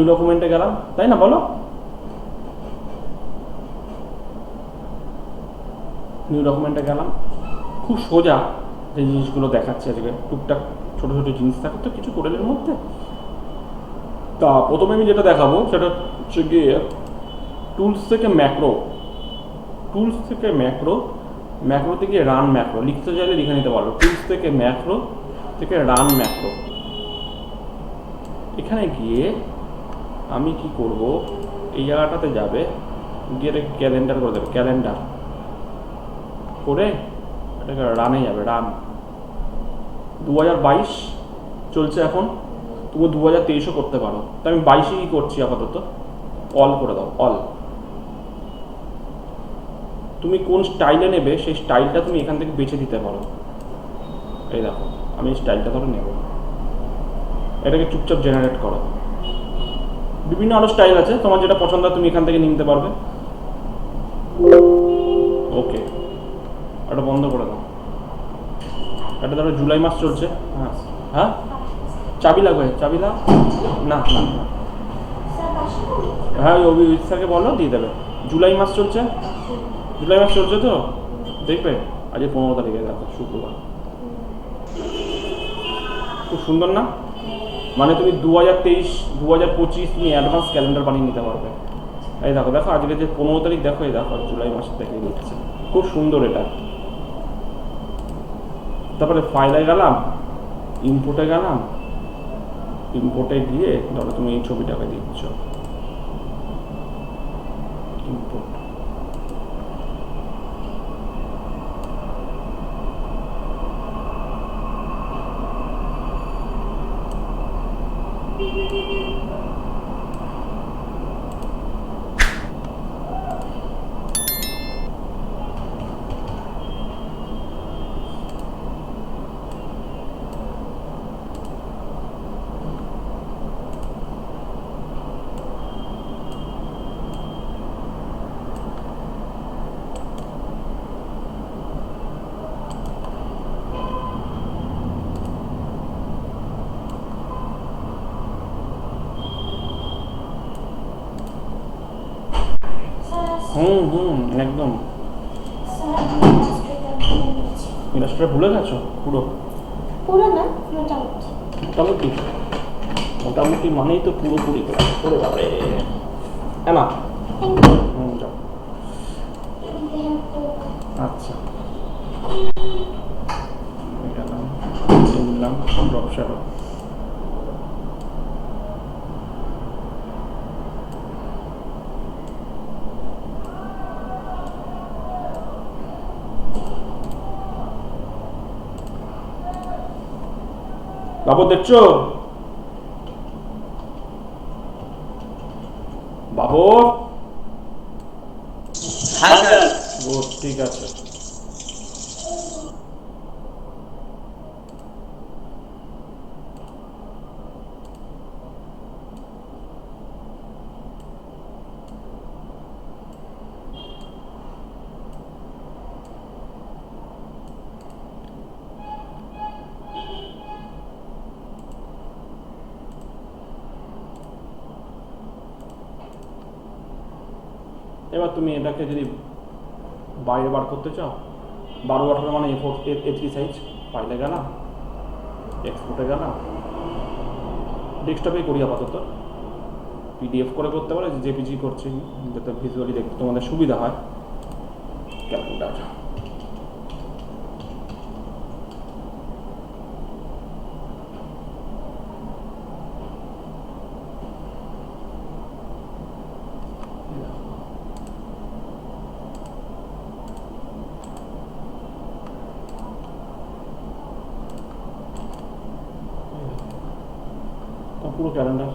New ডকুমেন্টে গেলাম, তাই না? বলো, নিউ ডকুমেন্টে গেলাম, খুব সোজা যে জিনিসগুলো দেখাচ্ছে আজকে, টুকটাক ছোটো ছোটো জিনিস থাকে তো কিছু টোটালের মধ্যে। তা প্রথমে আমি যেটা দেখাবো সেটা হচ্ছে গিয়ে টুলস থেকে ম্যাক্রো, টুলস থেকে ম্যাক্রো, ম্যাক্রো থেকে রান ম্যাক্রো, লিখতে চাইলে লিখে নিতে পারো, টুলস থেকে ম্যাক্রো থেকে রান ম্যাক্রো। এখানে গিয়ে আমি কি করব, এই জায়গাটাতে যাবে, গিয়ে ক্যালেন্ডার করে দেবে, ক্যালেন্ডার করে এটাকে রানে যাবে, রান। 2022 চলছে এখন, তবু 2023ও করতে পারো, তো আমি 22ই করছি আপাতত। অল করে দাও, অল। তুমি কোন স্টাইলে নেবে সেই স্টাইলটা তুমি এখান থেকে বেছে দিতে পারো। এই দেখো, আমি স্টাইলটা ধরে নেব, এটাকে চুপচাপ জেনারেট করো। বিভিন্ন আরও স্টাইল আছে, তোমার যেটা পছন্দ তুমি এখান থেকে নিতে পারবে। ওকে, এটা বন্ধ করে দাও। এটা ধরো জুলাই মাস চলছে। হ্যাঁ হ্যাঁ, চাবি লাগবে, চাবি লাও। না না, হ্যাঁ ওই অভিজিৎ স্যারকে বলো, দিয়ে দেবে। জুলাই মাস চলছে, জুলাই মাস চলছে তো দেখবে। আজ 15 তারিখে, দেখো শুক্রবার। খুব সুন্দর না? মানে তুমি 2023 2025 তুমি অ্যাডভান্স ক্যালেন্ডার বানিয়ে নিতে পারবে। এই দেখো, দেখো আজকে যে 15 তারিখ, দেখো এই দেখো জুলাই মাসে দেখে দিচ্ছে, খুব সুন্দর এটা। তারপরে ফাইলে গেলাম, ইম্পোর্টে গেলাম, ইম্পোর্টে গিয়ে ধরো তুমি এই ছবিটাকে দিচ্ছ, ইম্পোর্ট। একদম। ইলাস্ট্রেটর ভুলে গেছো পুরো? পুরো না, মোটামুটি। মোটামুটি, মোটামুটি মানেই তো পুরোপুরি করে যাবে। হ্যাঁ না, যাও। আচ্ছা, গেলাম, নিলাম ড্রপ শ্যাডো। বাবু দেখছো? বাবু, হ্যাঁ স্যার। গুড, ঠিক আছে। এবার তুমি এটাকে যদি বাইরে বার করতে চাও, 12-18 মানে A3 সাইজ, ফাইলে গেলাম, এক্সপোর্টে গেলাম, ডেস্কটপেই করি আপাতত। PDF করে করতে পারে, জেপিজি করছি যাতে ভিজুয়ালি দেখতে তোমাদের সুবিধা হয়। ক্যালেন্ডার, পুরো ক্যালেন্ডার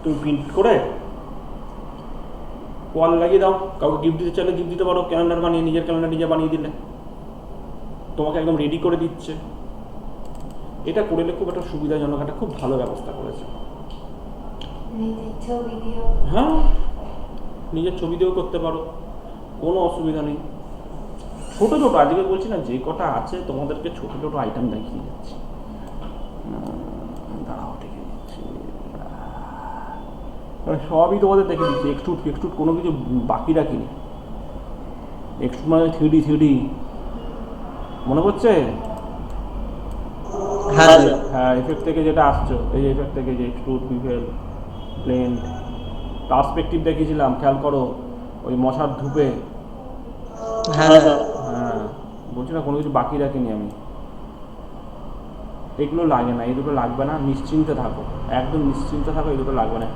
তুমি প্রিন্ট করে ওয়াল লাগিয়ে দাও। কাউকে গিফট দিতে চাইলে গিফট দিতে পারো, ক্যালেন্ডার বানিয়ে, নিজের ক্যালেন্ডার নিজে বানিয়ে দিলে তোমাকে একদম রেডি করে দিচ্ছে। এটা করলে খুব একটা সুবিধাজনক, একটা খুব ভালো ব্যবস্থা করেছে। হ্যাঁ, নিজের ছবি দিয়েও করতে পারো, কোনো অসুবিধা নেই। ছোটো ছোটো, আজকে বলছি না যে কটা আছে তোমাদেরকে ছোটো ছোটো আইটেম দেখিয়ে যাচ্ছি। মানে সবই তোমাদের দেখে দিচ্ছি, এক্সট্রুড কোনো কিছু বাকি রাখিনি। এক্সট্রুড মানে থ্রিডি মনে পড়ছে? হ্যাঁ স্যার। হ্যাঁ, এফেক্ট থেকে যেটা আসছে, এই এফেক্ট থেকে যে এক্সট্রুড, বিভেল, ব্লেন্ড, পার্সপেক্টিভ দেখিয়েছিলাম, খেয়াল করো ওই মশার ধূপে। হ্যাঁ স্যার। হ্যাঁ, বলছি না কোনো কিছু বাকি রাখিনি আমি। এগুলো লাগে না, এই দুটো লাগবে না, নিশ্চিন্তে থাকো, একদম নিশ্চিন্তে থাকো, এই দুটো লাগবে না।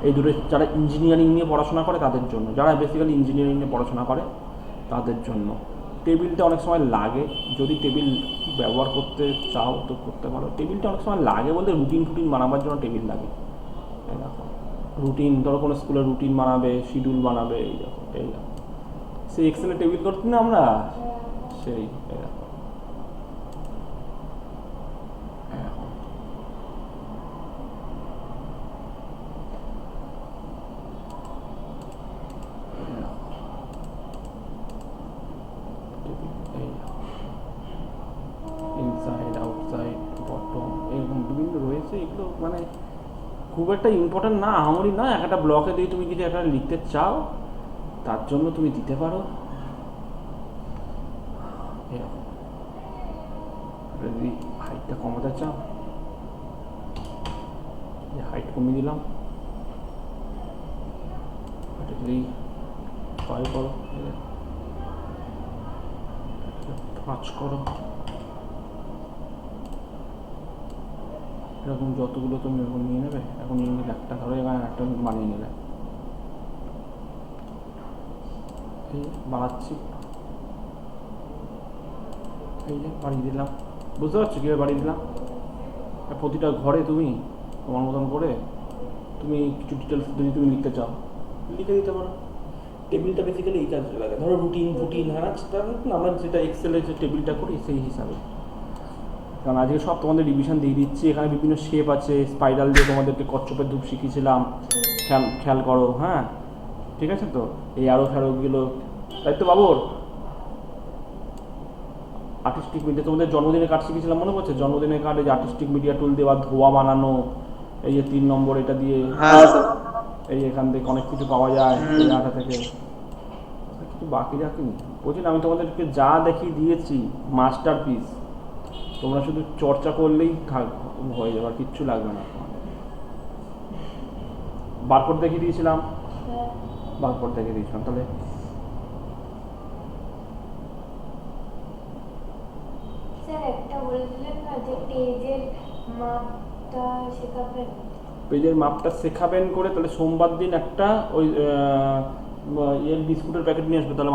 এই দুটো যারা ইঞ্জিনিয়ারিং নিয়ে পড়াশোনা করে তাদের জন্য, যারা বেসিক্যালি ইঞ্জিনিয়ারিং নিয়ে পড়াশোনা করে তাদের জন্য। টেবিলটা অনেক সময় লাগে, যদি টেবিল ব্যবহার করতে চাও তো করতে পারো। টেবিলটা অনেক সময় লাগে বলতে রুটিন বানাবার জন্য টেবিল লাগে। এই দেখো রুটিন, ধরো কোনো স্কুলে রুটিন বানাবে, শিডিউল বানাবে, এই দেখো সেই এক্সেলে টেবিল করছি না আমরা, সেই এই দেখো। ইনসাইড, আউটসাইড, বটম, এরকম বিভিন্ন রয়েছে। এগুলো মানে খুব একটা ইম্পর্টেন্ট না, আমারই না। একটা ব্লকে দিয়ে তুমি যদি একটা লিখতে চাও তার জন্য তুমি দিতে পারো। এরকম যদি হাইটটা কমাতে চাও, হাইট কমিয়ে দিলাম। এটা যদি ট্রাই করো, 5 করো, এরকম যতগুলো তুমি এরকম নিয়ে নেবে। এখন নিয়ে নিলে একটা ধরো, এখানে একটা বানিয়ে নিলে, এই বাড়াচ্ছি, এই যে বাড়িয়ে দিলাম। বুঝতে পারছো কীভাবে বাড়িয়ে দিলাম? প্রতিটা ঘরে তুমি তোমার মতন করে তুমি কিছু ডিটেলস যদি তুমি লিখতে চাও লিখে দিতে পারো। টেবিলটা বেসিক্যালি এই কাজে লাগে, ধরো রুটিন, হ্যাঁ আমরা যেটা এক্সেলে যে টেবিলটা করি সেই হিসাবে। কারণ আজকে সব তোমাদের রিভিশন দিয়ে দিচ্ছি। এখানে বিভিন্ন শেপ আছে, স্পাইরাল দিয়ে তোমাদেরকে কচ্ছপের ধূপ শিখিয়েছিলাম, খেয়াল করো। হ্যাঁ ঠিক আছে তো, এই আরও ফেরোগুলো, তাই তো বাবুর আর্টিস্টিক মিডিয়া তোমাদের জন্মদিনের কার্ড শিখেছিলাম, মনে পড়ছে? জন্মদিনের কার্ডে যে আর্টিস্টিক মিডিয়া টুল দেওয়া, ধোয়া বানানো, এই যে 3 নম্বর এটা দিয়ে, এই এখান থেকে অনেক কিছু পাওয়া যায় এই আটা থেকে। কিছু বাকি রাখিনি, বলছি না আমি তোমাদেরকে যা দেখিয়ে দিয়েছি মাস্টার পিস, তোমরা শুধু চর্চা করলেই হয়ে যাবে, আর কিচ্ছু লাগবে না। বারকোড দেখিয়ে দিয়েছিলাম, তাহলে স্যার একটা বলেছিলেন না যে পেজের মাপটা শেখাবেন। পেজের মাপটা শেখাবেন করে, তাহলে সোমবার দিন একটা ওই এর বিস্কুটের প্যাকেট নিয়ে আসবে, তাহলে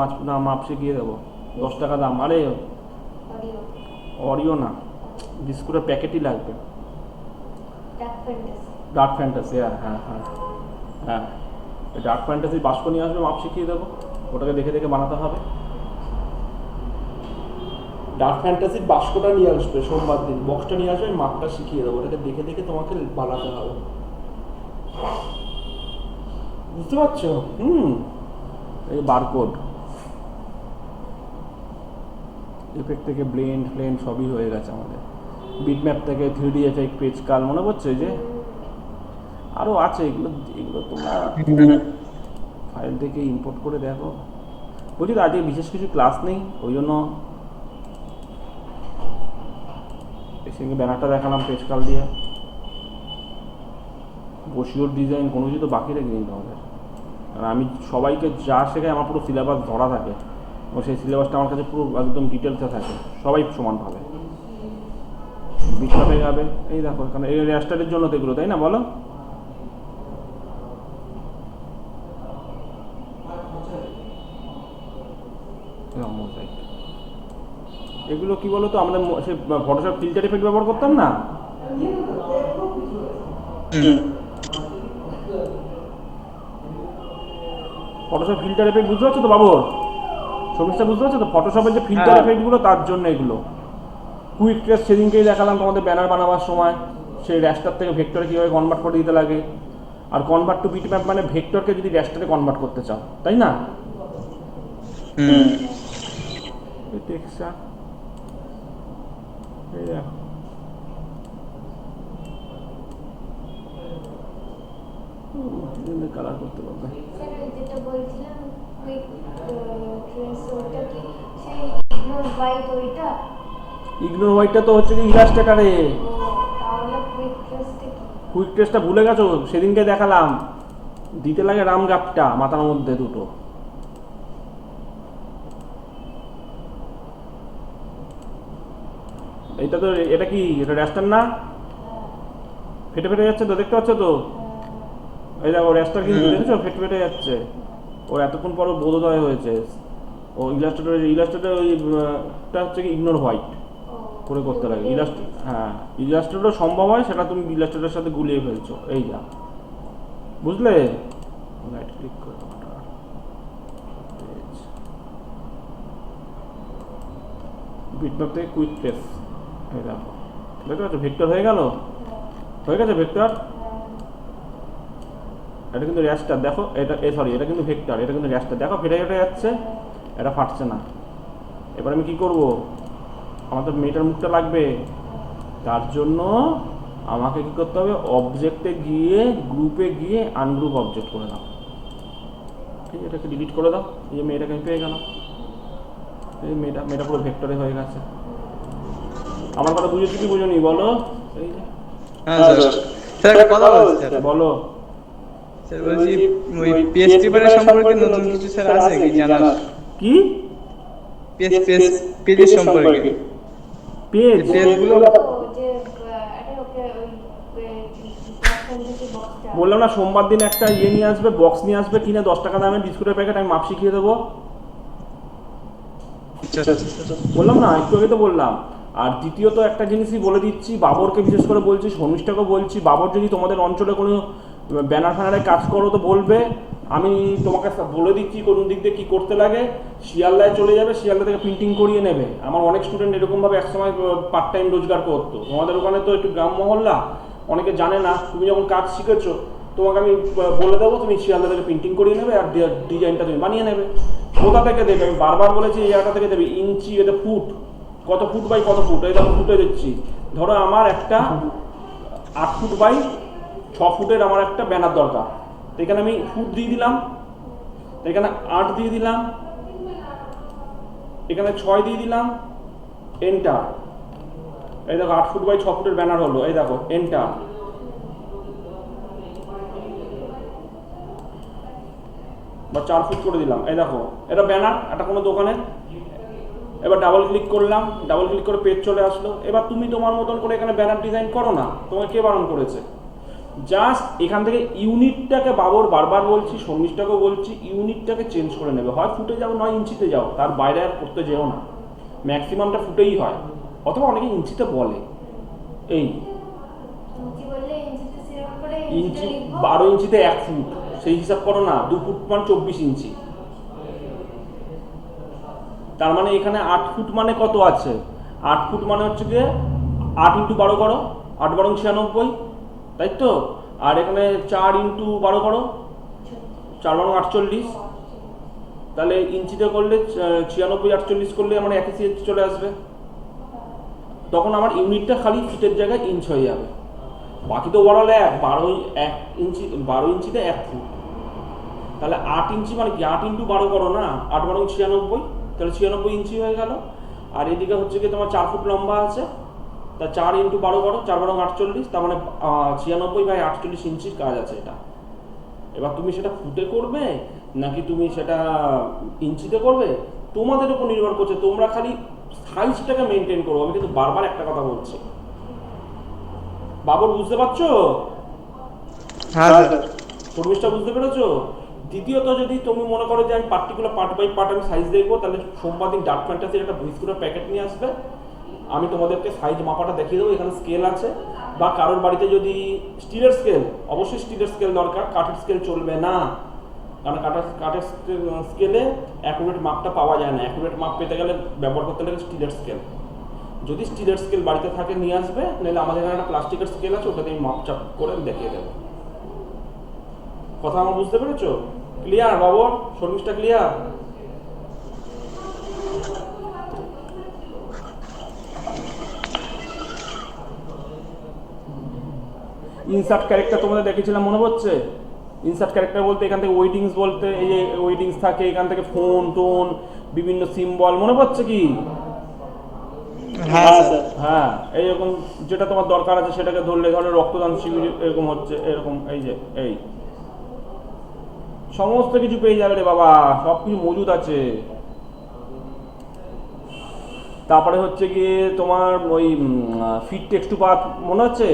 মাপ শিখিয়ে দেবো। 10 টাকা দাম। আরে অরিও না, বিস্কুটের প্যাকেটই লাগবে। ডার্ক ফ্যান্টাসি, হ্যাঁ ডার্ক ফ্যান্টাসি বাস্ক নিয়ে আসবে, মাপ শিখিয়ে দেবো। ওটাকে দেখে দেখে বানাতে হবে। ডার্ক ফ্যান্টাসির বাস্কটা নিয়ে আসবে সোমবার দিন, বক্সটা নিয়ে আসবে, মাপটা শিখিয়ে দেবো। ওটাকে দেখে দেখে তোমাকে বানাতে হবে, বুঝতে পারছো? এই বারকোড এফেক্ট থেকে ব্লেন্ড সবই হয়ে গেছে আমাদের। বিটম্যাপ থেকে 3D এফেক্ট, পেজ কাল, মনে পড়ছে? যে আরও আছে, এগুলো তোমরা ফাইল থেকে ইম্পোর্ট করে দেখো। বলছি তো আজকে বিশেষ কিছু ক্লাস নেই, ওই জন্য সেদিকে ব্যানারটা দেখালাম পেজ কাল দিয়ে। বসিওর ডিজাইন কোনো কিছু তো বাকি রেখে তোমাদের, কারণ আমি সবাইকে যা শেখাই আমার পুরো সিলেবাস ধরা থাকে, এবং সেই সিলেবাসটা আমার কাছে পুরো একদম ডিটেলসে থাকে, সবাই সমান পাবে, বিখ্যাত যাবে। এই দেখো এখানে এই রেস্টারের জন্য তো এগুলো, তাই না বলো? এগুলো কি বলো তো, আমরা সে ফটোশপ ফিল্টার এফেক্ট ব্যবহার করতাম না, ফটোশপ ফিল্টার এফেক্ট, বুঝতে পারছো তো বাবুর? সমস্যা বুঝতে পারছো তো? ফটোশপের যে ফিল্টার এফেক্টগুলো তার জন্য এগুলো। কুইক ট্রেস সেদিনকেই দেখালাম তোমাদের ব্যানার বানাবার সময়, সেই র্যাস্টার থেকে ভেক্টরে কীভাবে কনভার্ট করে দিতে লাগে। আর কনভার্ট টু বিটম্যাপ মানে ভেক্টরকে যদি র্যাস্টারে কনভার্ট করতে চাও, তাই না? টেক্সচার এই দেখো, কালার করতে পারবে। স্যার ওই যেটা বলছিলাম কুইক ট্রেস ওটা কি সেই ইগনোর হোয়াইট ওইটা? ইগনোর হোয়াইটটা তো হচ্ছে কি ইলাস্ট্রেটারে। ও তাহলে কুইক ট্রেসটা কি? কুইক টেস্টটা ভুলে গেছো? সেদিনকে দেখালাম, দিতে লাগে রাম গাপটা মাথার মধ্যে দুটো। এইটা তো, এটা কি, এটা র্যাস্টার না? ফেটে ফেটে যাচ্ছে তো, দেখতে পাচ্ছ তো? এই দেখো র্যাস্টার কিন্তু, দেখেছো ফেটে ফেটে যাচ্ছে। ওর এতক্ষণ পর বোধোদয় হয়েছে। ও ইলাস্ট্রেটর ওইটা হচ্ছে কি ইগনোর হোয়াইট করে করতে লাগে। হ্যাঁ, ইলাস্ট্রেটর সম্ভব হয়, সেটা তুমি ইলাস্ট্রেটরের সাথে গুলিয়ে ফেলছো। এই যা, বুঝলে? রাইট ক্লিক করে বিটম্যাপ থেকে কুইক ট্রেস, এই দেখো, দেখতে পাচ্ছ ভেক্টর হয়ে গেল, হয়ে গেছে ভেক্টর। এটা কিন্তু র্যাস্টার, দেখো এটা, সরি এটা কিন্তু ভেক্টর, এটা কিন্তু র্যাস্টার। দেখো ফেটে ফেটে যাচ্ছে, এটা ফাটছে না। এবার আমি কি করব, আমার তো মেয়েটার মুখটা লাগবে, তার জন্য আমাকে কি করতে হবে, অবজেক্টে গিয়ে গ্রুপে গিয়ে আনগ্রুপ অবজেক্ট করে দাও। ঠিক আছে, এটাকে ডিলিট করে দাও। এই যে মেয়েটাকে আমি পেয়ে গেলাম, এই মেয়েটা পুরো ভেক্টরে হয়ে গেছে। আমার কথা বুঝেছি কি বুঝোনি বলো? এই যে হ্যাঁ স্যার, স্যার একটা কথা বলছি স্যার। বলো। স্যার বলছি ওই পিএসপি সম্পর্কে নতুন কিছু স্যার আছে কি জানার? কি পেজ সম্পর্কে? পেজ পেজগুলো ও যে আরে ওকে ওই প্ল্যাটফর্ম থেকে বক্সটা বললাম না, সোমবার দিন একটা ইয়ে নিয়ে আসবে, বক্স নিয়ে আসবে, কিনে 10 টাকা দামের বিস্কুটের প্যাকেট, আমি মাপ শিখিয়ে দেবো। বললাম না, একটু আগে তো বললাম। আর দ্বিতীয়ত একটা জিনিসই বলে দিচ্ছি, বাবরকে বিশেষ করে বলছি, শর্মিষ্ঠাকেও বলছি, বাবর যদি তোমাদের অঞ্চলে কোনো ব্যানার ফ্যানারে কাজ করো তো বলবে, আমি তোমাকে বলে দিচ্ছি কোন দিক দিয়ে কী করতে লাগে। শিয়ালদায় চলে যাবে, শিয়ালদা থেকে প্রিন্টিং করিয়ে নেবে। আমার অনেক স্টুডেন্ট এরকমভাবে একসময় পার্ট টাইম রোজগার করতো। তোমাদের ওখানে তো একটু গ্রাম মহল্লা, অনেকে জানে না। তুমি যখন কাজ শিখেছো, তোমাকে আমি বলে দেবো, তুমি শিয়ালদা থেকে প্রিন্টিং করিয়ে নেবে, আর ডিজাইনটা তুমি বানিয়ে নেবে। কোথা থেকে দেবে, আমি বারবার বলেছি এই জায়গাটা থেকে দেবে। ইঞ্চি, এতে ফুট, কত ফুট বাই কত ফুট, এই দেখো ফুটে দিচ্ছি। ধরো আমার একটা 8 ফুট বাই 6 ফুটের আমার একটা ব্যানার দরকার, তো এখানে আমি ফুট দিয়ে দিলাম, এখানে 8 দিয়ে দিলাম, এখানে 6 দিয়ে দিলাম, এন্টার। এই দেখো 8 ফুট বাই 6 ফুটের ব্যানার হলো, এই দেখো এন্টার। বা 4 ফুট করে দিলাম, এই দেখো এটা ব্যানার একটা কোনো দোকানের। এবার ডাবল ক্লিক করলাম, ডাবল ক্লিক করে পেজ চলে আসলো। এবার তুমি তোমার মতন করে এখানে ব্যানার ডিজাইন করো না, তোমাকে কে বারণ করেছে? জাস্ট এখান থেকে ইউনিটটাকে, বাবর বারবার বলছি, শর্মিষ্ঠাকেও বলছি, ইউনিটটাকে চেঞ্জ করে নেবে। হয় ফুটে যাও, নয় ইঞ্চিতে যাও, তার বাইরে আর করতে যেও না। ম্যাক্সিমামটা ফুটেই হয়, অথবা অনেকে ইঞ্চিতে বলে। এই ইঞ্চি বললে ইঞ্চিতে সিলেক্ট করে ইঞ্চি, লিখবো। 12 ইঞ্চিতে 1 ফুট, সেই হিসাব করো না। 2 ফুট মানে 24 ইঞ্চি। তার মানে এখানে 8 ফুট মানে কত আছে? 8 ফুট মানে হচ্ছে গিয়ে 8 ইন্টু 12 করো, 8 12 96, তাই তো? আর এখানে 4 ইন্টু 12 করো, 4 12 48। তাহলে ইঞ্চিতে করলে 96 48 করলে আমার 1 ইঞ্চি চলে আসবে। তখন আমার ইউনিটটা খালি ফিটের জায়গায় ইঞ্চ হয়ে যাবে। বাকি তো ওভারঅল 1 ইঞ্চি, 12 ইঞ্চিতে 1 ফুট। তাহলে 8 ইঞ্চি মানে কি, 8 ইন্টু 12 করো না, 8 12 96, তাহলে 96 ইঞ্চি হয়ে গেল। আর এদিকে হচ্ছে কি তোমার 4 ফুট লম্বা আছে, তা 4 ইন্টু 12 করো, 4 12 48, তার মানে 96 বাই 48 ইঞ্চির কাজ আছে এটা। এবার তুমি সেটা ফুটে করবে নাকি তুমি সেটা ইঞ্চিতে করবে, তোমাদের উপর নির্ভর করছে। তোমরা খালি সাইজটাকে মেনটেন করো। আমি কিন্তু বারবার একটা কথা বলছি, বাবর বুঝতে পারছো? হ্যাঁ স্যার। শর্মিষ্ঠা বুঝতে পেরেছো? দ্বিতীয়ত, যদি তুমি মনে করো যে আমি পার্টিকুলার পার্ট বাই পার্ট আমি সাইজ দেখবো, তাহলে সোমবার দিন ডার্ক ফ্যান্টাসির একটা বিস্কুটের প্যাকেট নিয়ে আসবে। আমি তোমাদেরকে সাইজ মাপাটা দেখিয়ে দেবো, এখানে স্কেল আছে। বা কারোর বাড়িতে যদি স্টিলের স্কেল, অবশ্যই স্টিলের স্কেল দরকার, কাঠের স্কেল চলবে না। কারণ কাঠের স্কেলে অ্যাকুরেট মাপটা পাওয়া যায় না। অ্যাকুরেট মাপ পেতে গেলে ব্যবহার করতে লাগে স্টিলের স্কেল। যদি স্টিলের স্কেল বাড়িতে থাকে নিয়ে আসবে, নাহলে আমাদের এখানে একটা প্লাস্টিকের স্কেল আছে, ওটাতে আমি মাপচাপ করে দেখিয়ে দেবো। কথা আমার বুঝতে পেরেছো? Clear Babar, Sharmistha clear? Insert character তোমাদের দেখেছিলাম, মনে পড়ছে? ইনসার্ট ক্যারেক্টার বলতে এখান থেকে ওয়েটিংস বলতে এই যে ওয়েটিংস থাকে, এখান থেকে ফোন টোন বিভিন্ন সিম্বল, মনে পড়ছে কি? হ্যাঁ স্যার। হ্যাঁ, এইরকম যেটা তোমার দরকার আছে সেটাকে ধরলে, ধরো রক্তদান শিবির এরকম হচ্ছে, এরকম এই যে এই সমস্ত কিছু পেয়ে যাবে রে বাবা, সব কিছু মজুদ আছে। তারপরে হচ্ছে গিয়ে তোমার ওই ফিট টেক্সট টু পাথ মনে হচ্ছে,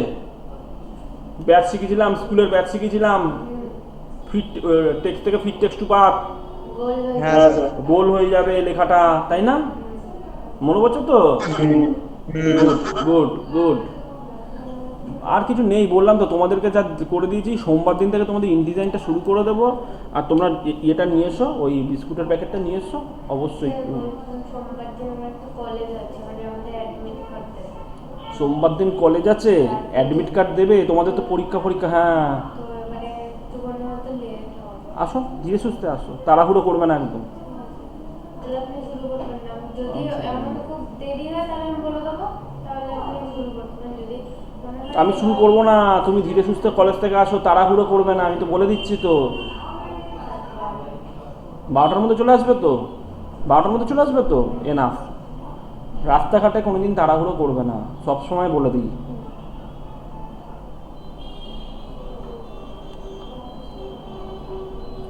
ব্যাচ শিখেছিলাম, স্কুলের ব্যাচ শিখেছিলাম, ফিট টেক্সট থেকে ফিট টেক্সট টু পাথ, গোল হয়ে হ্যাঁ যাবে। স্যার। গোল হয়ে যাবে লেখাটা, তাই না? মনে করছো তো? Good good. আর কিছু নেই, বললাম তো তোমাদেরকে যা করে দিয়েছি। সোমবার দিন থেকে তোমাদের ইনডিজাইনটা শুরু করে দেবো। আর তোমরা ইয়েটা নিয়ে এসো, ওই বিস্কুটের প্যাকেটটা নিয়ে এসো অবশ্যই। সোমবার দিন আমার একটা কলেজ আছে, মানে আমাদের অ্যাডমিট কার্ড দেবে। সোমবার দিন কলেজ আছে, অ্যাডমিট কার্ড দেবে, তোমাদের তো পরীক্ষা ফরীক্ষা। হ্যাঁ, তো এবারে একটুখানি হয়তো লেট হবে। আসো ধীরে সুস্থে আসো, তাড়াহুড়ো করবে না একদম। তাহলে আপনি শুরু করবেন না, যদি এমন খুব দেরি হয় তাহলে আমি বলে দেবো, তাহলে আপনি শুরু করবেন। যদি মনে হয় আমি শুরু করবো না, তুমি ধীরে সুস্থে কলেজ থেকে আসো, তাড়াহুড়ো করবে না, আমি তো বলে দিচ্ছি তো। 12টার মধ্যে চলে আসবে তো, 12টার মধ্যে চলে আসবে তো, এনাফ। রাস্তাঘাটে কোনোদিন তাড়াহুড়ো করবে না, সব সময় বলে দিই।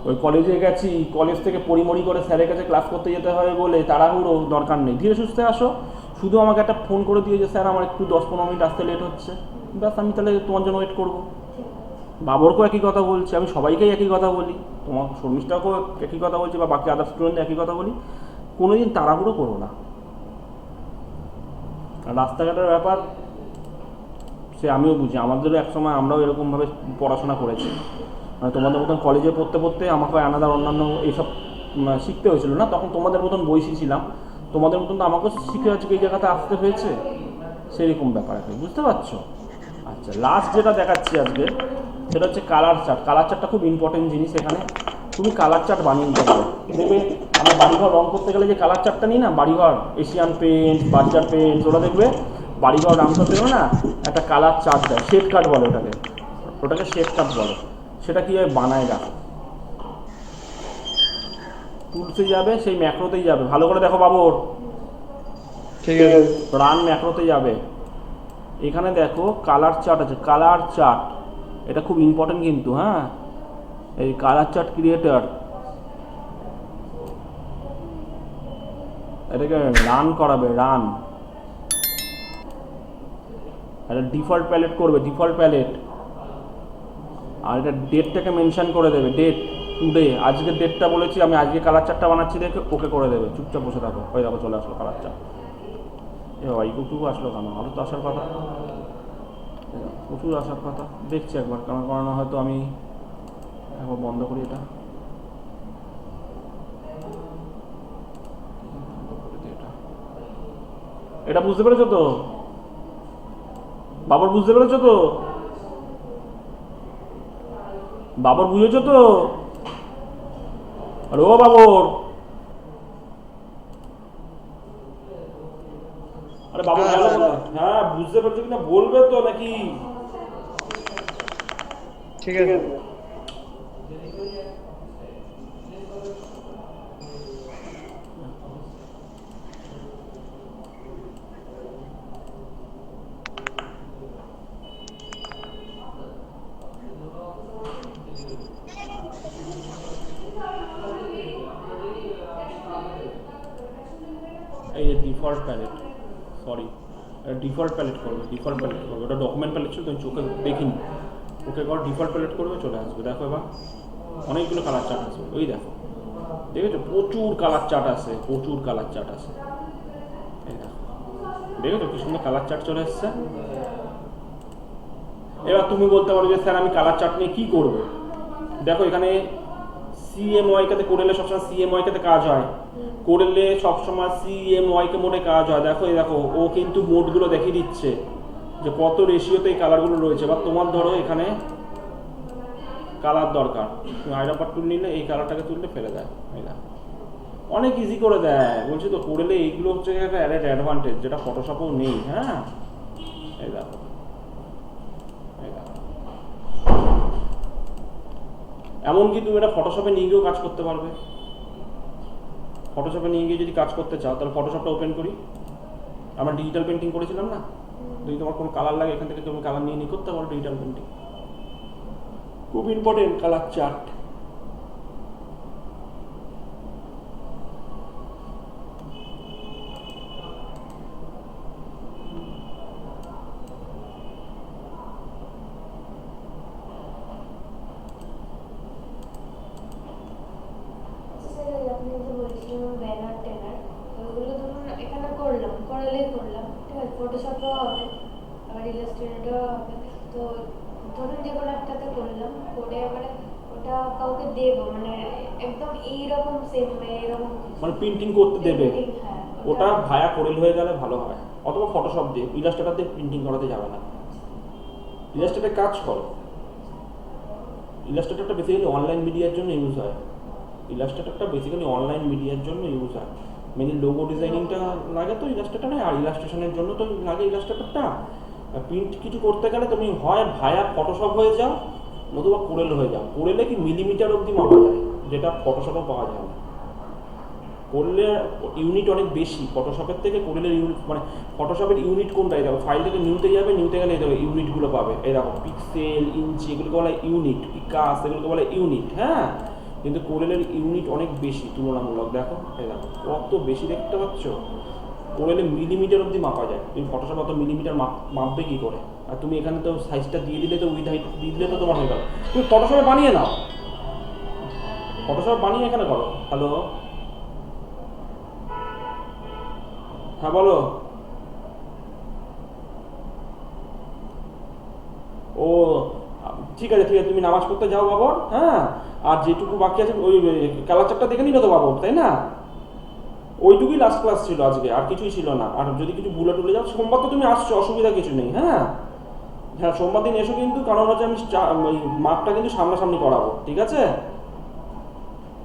ওই কলেজে গেছি, কলেজ থেকে পরিমরি করে স্যারের কাছে ক্লাস করতে যেতে হবে বলে তাড়াহুড়ো দরকার নেই, ধীরে সুস্থে আসো। শুধু আমাকে একটা ফোন করে দিয়ে যে স্যার আমার একটু 10-15 মিনিট আসতে লেট হচ্ছে, ব্যাস, আমি তাহলে তোমার জন্য ওয়েট করবো। বাবরকেও একই কথা বলছি, আমি সবাইকেই একই কথা বলি, তোমার শর্মিষ্ঠাকেও একই কথা বলছি, বা বাকি আদার স্টুডেন্ট একই কথা বলি, কোনোদিন তাড়াহুড়ো করো না। আর রাস্তাঘাটের ব্যাপার সে আমিও বুঝি, আমাদেরও একসময় আমরাও এরকমভাবে পড়াশোনা করেছি, মানে তোমাদের মতন কলেজে পড়তে পড়তে আমাকে আলাদা অন্যান্য এইসব শিখতে হয়েছিল না, তখন তোমাদের মতন বয়সী ছিলাম, তোমাদের মতন তো আমাকেও শিখে হচ্ছে এই জায়গাতে আসতে হয়েছে, সেরকম ব্যাপার একটা, বুঝতে পারছো? আচ্ছা, লাস্ট যেটা দেখাচ্ছি আজকে সেটা হচ্ছে কালার চার্ট। কালার চার্টটা খুব ইম্পর্টেন্ট জিনিস। এখানে তুমি কালার চার্ট বানিয়ে নিতে পারো। দেখবে আমরা বাড়িঘর রং করতে গেলে যে কালার চার্টটা নিই না, বাড়িঘর এশিয়ান পেন্ট, বার্জার পেন্ট, ওরা দেখবে বাড়িঘর রং করতে গেলে না একটা কালার চার্ট দেয়, শেড কার্ড বলে ওটাকে, ওটাকে শেড কার্ড বলে। সেটা কীভাবে বানায় রাখো, টুলসে যাবে, সেই ম্যাক্রোতেই যাবে, ভালো করে দেখো বাবর, ঠিক আছে। রান ম্যাক্রোতে যাবে, এখানে দেখো কালার চার্ট আছে, কালার চার্ট, এটা খুব ইম্পর্টেন্ট কিন্তু। হ্যাঁ, এই কালার চার্ট ক্রিয়েটার, এটাকে রান করাবে, রান, এটা ডিফল্ট প্যালেট করবে, ডিফল্ট প্যালেট। আর এটা ডেটটাকে মেনশন করে দেবে, ডেট টুডে, আজকের ডেটটা বলেছি আমি, আজকে কালার চার্টটা বানাচ্ছি দেখে ওকে করে দেবে, চুপচাপ বসে থাকো। ওই দেখো চলে আসলো কালার চার্ট। এ ভাই টুকু আসলো কেন, আরও তো আসার কথা, প্রচুর আসার কথা। দেখছি একবার, কারণ হয়তো আমি একবার বন্ধ করি এটা, এটা বুঝতে পেরেছো তো বাবর, বুঝতে পেরেছো তো বাবর, বুঝেছো তো? আরে ও বাবর, আরে বাবর গেল কোথায়? হ্যাঁ, বুঝতে পেরেছো কিনা বলবে তো নাকি? ঠিক আছে। এই যে default palette, sorry, default palette করবে, ডিফল্ট প্যালেট করবে, ওটা ডকুমেন্ট প্যালেট ছিল, তুমি চোখে দেখিনি, ওকে কর ডিফল্ট প্যালেট করবে, চলে আসবে। দেখো এবার অনেকগুলো কালার চার্ট আছে, ওই দেখো, দেখেছো প্রচুর কালার চার্ট আছে, প্রচুর কালার চার্ট আছে, এই দেখো, দেখেছো কি সুন্দর কালার চার্ট চলে এসছে। এবার তুমি বলতে পারো যে স্যার আমি কালার চার্ট নিয়ে কী করবো? দেখো এখানে সিএমওয়াইকে করলে সবসময় সিএমওয়াইকে কাজ হয়, করলে সবসময় সিএমওয়াইকে মোডে কাজ হয়। দেখো এই দেখো, ও কিন্তু মোডগুলো দেখিয়ে দিচ্ছে যে কত রেশিওতে এই কালারগুলো রয়েছে। বা তোমার ধরো এখানে কালার দরকার, তুমি আইড্রপার টুল নিলে এই কালারটাকে তুললে ফেলে দেয়, এই দেখো অনেক ইজি করে দেয়। বলছি তো করলে এইগুলো হচ্ছে একটা অ্যাডেড অ্যাডভান্টেজ যেটা ফটোশপেও নেই। হ্যাঁ, এই দেখো, এই দেখো, এমনকি তুমি এটা ফটোশপে নিয়ে গিয়েও কাজ করতে পারবে। ফটোশপে নিয়ে গিয়ে যদি কাজ করতে চাও তাহলে ফটোশপটা ওপেন করি। আমরা ডিজিটাল পেন্টিং করেছিলাম না, যদি তোমার কোনো কালার লাগে এখান থেকে তুমি কালার নিয়ে নিয়ে করতে পারো ডিজিটাল পেন্টিং। খুব ইম্পর্টেন্ট কালার চার্ট। আচ্ছা স্যার, আপনি যে বলছিলেন ব্যানার ট্যানার, ওইগুলো ধরুন এখানে করলাম, করালেই করলাম, ঠিক আছে, ফটোশপেও হবে আবার ইলাস্ট্রেটরও হবে। তো ধরুন যে কোনো একটাতে করলাম, করে এবারে ওটা কাউকে দেবো, মানে একদম এইরকম সেম বা এরকম মানে প্রিন্টিং করতে দেবে, printing, হ্যাঁ, ওটা ভায়া কোরেল হয়ে গেলে ভালো হয়, অথবা ফটোশপ দিয়ে। ইলাস্ট্রেটর দিয়ে প্রিন্টিং করাতে যাবে না। ইলাস্ট্রেটর কাজ করো। ইলাস্ট্রেটরটা বেসিক্যালি অনলাইন মিডিয়ার জন্য ইউজ হয়। ইলাস্ট্রেটরটা বেসিক্যালি অনলাইন মিডিয়ার জন্য ইউজ হয়। মেনলি লোগো ডিজাইনিংটা লাগে তো ইলাস্ট্রেটরে, আর ইলাস্ট্রেশনের জন্য তো লাগে ইলাস্ট্রেটরটা। প্রিন্ট কিছু করতে গেলে তুমি হয় ভায়া ফটোশপ হয়ে যাও, নতুবা কোরেল হয়ে যাও। কোরেলে কি মিলিমিটার অবধি মাপা যায়, যেটা ফটোশপে পাওয়া যায় না। কোরেলের ইউনিট অনেক বেশি ফটোশপের থেকে। কোরেলের ইউনিট মানে ফটোশপের ইউনিট কোনটাই দেখো, ফাইল থেকে নিউতে যাবে, নিউতে গেলে এই দেখো ইউনিটগুলো পাবে। এই দেখো পিক্সেল, ইঞ্চি, এগুলোকে বলা ইউনিট, পিকাস এগুলোকে বলা ইউনিট, হ্যাঁ। কিন্তু কোরেলের ইউনিট অনেক বেশি তুলনামূলক। দেখো এই দেখো কত বেশি দেখতে পাচ্ছ। কোরেলে মিলিমিটার অবধি মাপা যায়। তুমি ফটোশপ অত মিলিমিটার মাপবে কি করে? আর তুমি এখানে তো সাইজটা দিয়ে দিলে তো উইথ হাইট দিয়ে দিলে তো তোমার হয়ে গেল। তুমি ফটোশপে বানিয়ে নাও, ফটোশপ বানিয়ে এখানে করো। হ্যালো, হ্যাঁ বলো। ও ঠিক আছে ঠিক আছে, তুমি নামাজ পড়তে যাও বাবর, হ্যাঁ। আর যেটুকু বাকি আছে ওই কালার চারটা দেখে নিল তো বাবর, তাই না? ওইটুকুই লাস্ট ক্লাস ছিল আজকে, আর কিছুই ছিল না। আর যদি কিছু ভুলে টুলে যাও, সোমবার তো তুমি আসছো, অসুবিধা কিছু নেই, হ্যাঁ। হ্যাঁ সোমবার দিন এসো, কিন্তু কারণ হচ্ছে আমি ওই মাপটা কিন্তু সামনাসামনি করাবো, ঠিক আছে?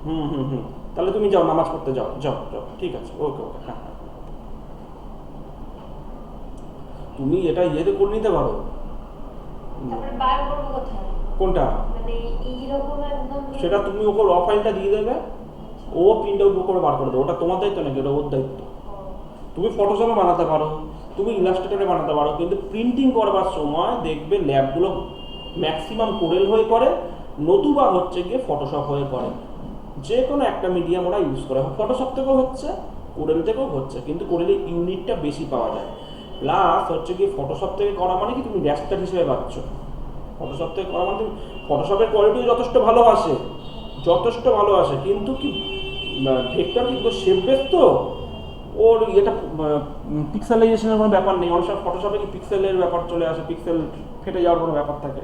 হুম হুম হুম, তাহলে তুমি যাও নামাজ পড়তে যাও, যাও যাও, ঠিক আছে, ওকে ওকে, হ্যাঁ হ্যাঁ। তুমি এটা ইয়েতে করে নিতে পারো। তারপরে বার করবো কোথায়? কোনটা? মানে এইরকম একদম সেটা তুমি ওকে র ফাইলটা দিয়ে দেবে, ও প্রিন্ট আউট করে বার করে দেবে। ওটা তোমার দায়িত্ব নাকি, ওটা ওর দায়িত্ব। তুমি ফটোশপে বানাতে পারো, তুমি ইলাস্ট্রেটরে বানাতে পারো, কিন্তু প্রিন্টিং করবার সময় দেখবে ল্যাবগুলো ম্যাক্সিমাম কোরেল হয়ে করে, নতুবা হচ্ছে গিয়ে ফটোশপ হয়ে করে। যে কোনো একটা মিডিয়াম ওরা ইউজ করে, ফটোশপ থেকেও হচ্ছে, কোরেল থেকেও হচ্ছে, কিন্তু কোরেলের ইউনিটটা বেশি পাওয়া যায়। প্লাস হচ্ছে কি ফটোশপ থেকে করা মানে কি তুমি র্যাস্টার হিসেবে পাচ্ছ। ফটোশপ থেকে করা মানে তুমি ফটোশপের কোয়ালিটিও যথেষ্ট ভালো আসে, যথেষ্ট ভালো আসে, কিন্তু কি ভেক্টর কিন্তু শেপ বেস তো, ওর এটা পিক্সেলাইজেশনের কোনো ব্যাপার নেই। অনেক সময় ফটোশপে কি পিক্সেলের ব্যাপার চলে আসে, পিক্সেল ফেটে যাওয়ার কোনো ব্যাপার থাকে।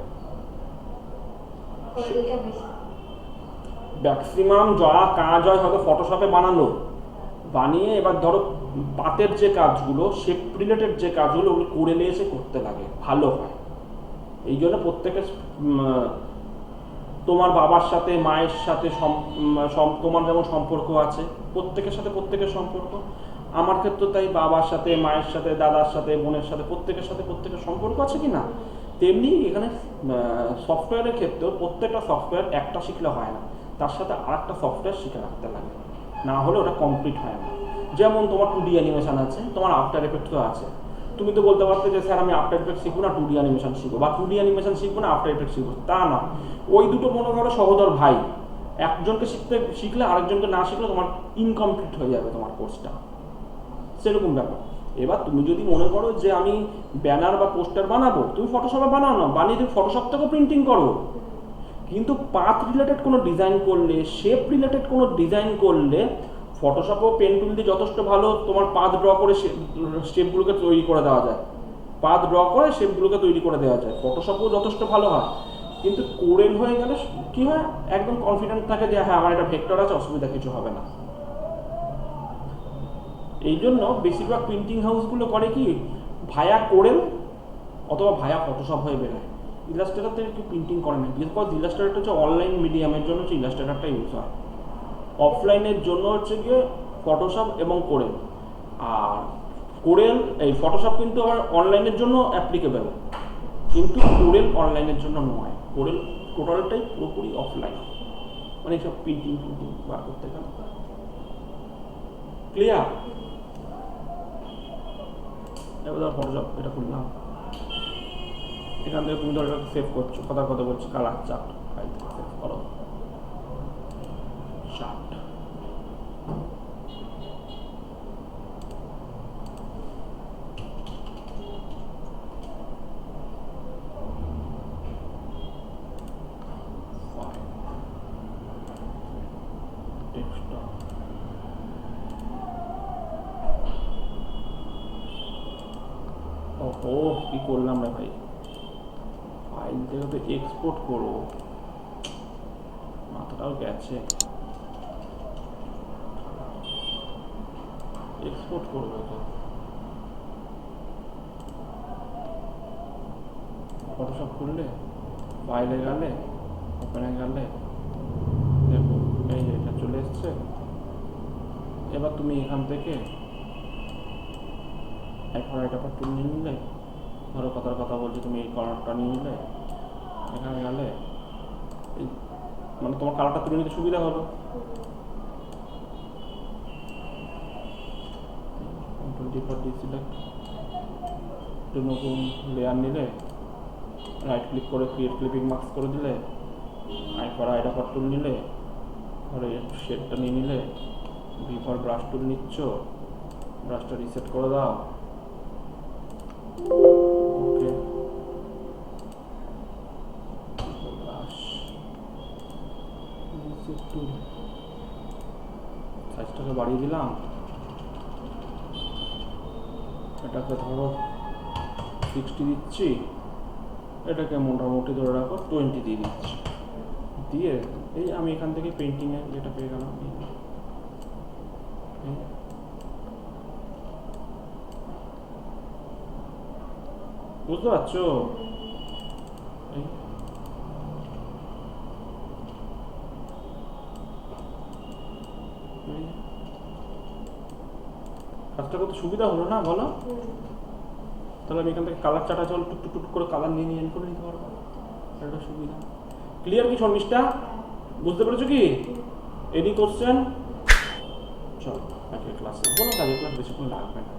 কোয়ালিটিটা বেশি। ম্যাক্সিমাম যা কাজ হয় হয়তো ফটোশপে বানালো, বানিয়ে এবার ধরো পাতের যে কাজগুলো, শেপ রিলেটেড যে কাজগুলো, ওগুলো কোরেলে এসে করতে লাগে, ভালো হয়। এই জন্য প্রত্যেকের তোমার বাবার সাথে, মায়ের সাথে, তোমার যেমন সম্পর্ক আছে, প্রত্যেকের সাথে প্রত্যেকের সম্পর্ক। আমার ক্ষেত্রে তাই বাবার সাথে, মায়ের সাথে, দাদার সাথে, বোনের সাথে, প্রত্যেকের সাথে প্রত্যেকের সম্পর্ক আছে কি না? তেমনি এখানে সফটওয়্যারের ক্ষেত্রেও প্রত্যেকটা সফটওয়্যার একটা শিখলে হয় না, তার সাথে আরেকটা সফটওয়্যার শিখে রাখতে লাগে, না হলে ওটা কমপ্লিট হয় না। যেমন তোমার 2D অ্যানিমেশন আছে, তোমার আফটার এফেক্টসও আছে। তুমি তো বলতে পারতে যে স্যার আমি আফটার এফেক্ট শিখবো না 2D অ্যানিমেশন শিখবো, বা 2D অ্যানিমেশন শিখবো না আফটার এফেক্ট শিখবো, তা না। ওই দুটো মনে করো সহোদর ভাই, একজনকে শিখলে আরেকজনকে না শিখলে তোমার ইনকমপ্লিট হয়ে যাবে তোমার কোর্সটা, সেরকম ব্যাপার। এবার তুমি যদি মনে করো যে আমি ব্যানার বা পোস্টার বানাবো, তুমি ফটোশপে বানাও না, বানিয়ে তুমি ফটোশপ থেকেও প্রিন্টিং করো। কিন্তু পাথ রিলেটেড কোনো ডিজাইন করলে, শেপ রিলেটেড কোনো ডিজাইন করলে, ফটোশপেও পেন টুল দিয়ে যথেষ্ট ভালো তোমার পাথ ড্র করে শেপগুলোকে তৈরি করে দেওয়া যায়, পাথ ড্র করে শেপগুলোকে তৈরি করে দেওয়া যায়, ফটোশপেও যথেষ্ট ভালো হয়। কিন্তু কোরেল হয়ে গেলে কি হয়, একদম কনফিডেন্ট থাকে যে হ্যাঁ আমার এটা ভেক্টর আছে, অসুবিধা কিছু হবে না। এই জন্য বেশিরভাগ প্রিন্টিং হাউসগুলো করে কি, ভায়া কোরেল অথবা ভায়া ফটোশপ হয়ে বেরোয়। ইলাস্ট্রেটর থেকে কেউ প্রিন্টিং করে না, বিকজ ইলাস্ট্রেটরটা হচ্ছে অনলাইন মিডিয়ামের জন্য হচ্ছে ইলাস্ট্রেটরটা ইউজ হয়। অফলাইনের জন্য হচ্ছে গিয়ে ফটোশপ এবং কোরেল। আর কোরেল এই ফটোশপ কিন্তু আবার অনলাইনের জন্য অ্যাপ্লিকেবল, কিন্তু কোরেল অনলাইনের জন্য নয়, কোরেল টোটালটাই পুরোপুরি অফলাইন। অনেক সব প্রিন্টিং বার করতে গেলে ক্লিয়ার। এবার ধর ফটোশপ এটা খুললাম, এখান থেকে তুমি ধর এটাকে সেভ করছো, কথার কথা বলছি, কালার চার্ট ফাইল থেকে সেভ করো, চার্ট ও কি করলাম রে ভাই, ফাইল থেকে তো এক্সপোর্ট করবো, মাথাটাও গেছে, এক্সপোর্ট করবো তো ফটোশপ খুললে ফাইলে গেলে ওপেনে গেলে দেখো এই যে এটা চলে এসছে। এবার তুমি এখান থেকে একবার এটা তুলে নিয়ে নিলে, ধরো কথার কথা বলছি, তুমি এই কর্নারটা নিয়ে নিলে, এখানে গেলে এই মানে তোমার কালারটা তুলে নিতে সুবিধা হলো। সিলেক্ট নতুন লেয়ার নিলে, রাইট ক্লিক করে ক্রিয়েট ক্লিপিং মাস্ক করে দিলে, একবার আইডা ফর টুল নিলে, ধরো শেডটা নিয়ে নিলে, ভিফর ব্রাশ টুল নিচ্ছ, ব্রাশটা রিসেট করে দাও, ওকে ব্রাশ রিসেট টুল সাইজটাকে বাড়িয়ে দিলাম, এটাকে ধরো 60 দিচ্ছি, এটাকে মোটামুটি ধরে রাখো 20 দিয়ে দিচ্ছি, দিয়ে এই আমি এখান থেকে পেন্টিংয়ে যেটা পেয়ে গেলাম, বুঝতে পারছো? কাজটা করতে সুবিধা হলো না বলো? তাহলে আমি এখান থেকে কালার চাটা চল টুক টুক টুক করে কালার নিয়ে নিয়ে করে নিতে পারবো, এটা সুবিধা। ক্লিয়ার কি শর্মিষ্ঠা? বুঝতে পেরেছো কি? Any question? চল আজকের ক্লাসে বলো, কাজের ক্লাস বেশিক্ষণ লাগবে না।